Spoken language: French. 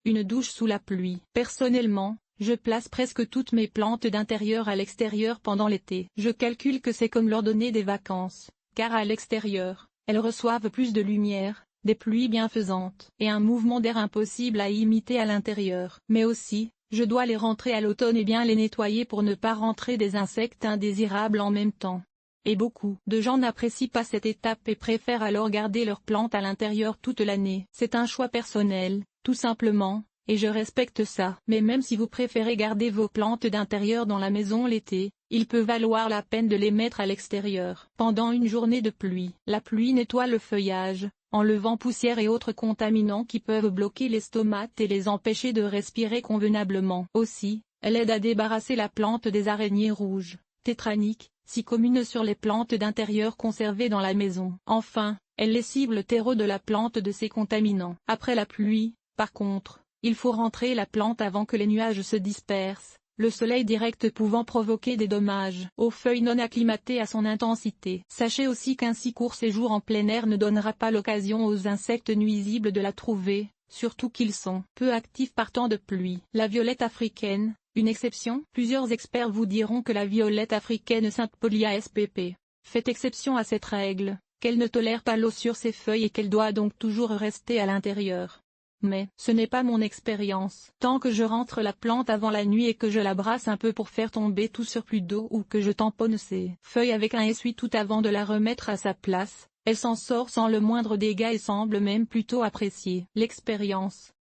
une douche sous la pluie. Personnellement, je place presque toutes mes plantes d'intérieur à l'extérieur pendant l'été. Je calcule que c'est comme leur donner des vacances, car à l'extérieur, elles reçoivent plus de lumière, des pluies bienfaisantes et un mouvement d'air impossible à imiter à l'intérieur. Mais aussi, je dois les rentrer à l'automne et bien les nettoyer pour ne pas rentrer des insectes indésirables en même temps. Et beaucoup de gens n'apprécient pas cette étape et préfèrent alors garder leurs plantes à l'intérieur toute l'année. C'est un choix personnel, tout simplement, et je respecte ça. Mais même si vous préférez garder vos plantes d'intérieur dans la maison l'été, il peut valoir la peine de les mettre à l'extérieur. Pendant une journée de pluie, la pluie nettoie le feuillage, enlevant poussière et autres contaminants qui peuvent bloquer les stomates et les empêcher de respirer convenablement. Aussi, elle aide à débarrasser la plante des araignées rouges, tétraniques, si communes sur les plantes d'intérieur conservées dans la maison. Enfin, elle lessive le terreau de la plante de ces contaminants. Après la pluie, par contre, il faut rentrer la plante avant que les nuages se dispersent, le soleil direct pouvant provoquer des dommages aux feuilles non acclimatées à son intensité. Sachez aussi qu'un si court séjour en plein air ne donnera pas l'occasion aux insectes nuisibles de la trouver, surtout qu'ils sont peu actifs par temps de pluie. La violette africaine, une exception? Plusieurs experts vous diront que la violette africaine Sainte Polia spp. Fait exception à cette règle, qu'elle ne tolère pas l'eau sur ses feuilles et qu'elle doit donc toujours rester à l'intérieur. Mais ce n'est pas mon expérience. Tant que je rentre la plante avant la nuit et que je la brasse un peu pour faire tomber tout surplus d'eau ou que je tamponne ses feuilles avec un essuie tout avant de la remettre à sa place, elle s'en sort sans le moindre dégât et semble même plutôt apprécier l'expérience.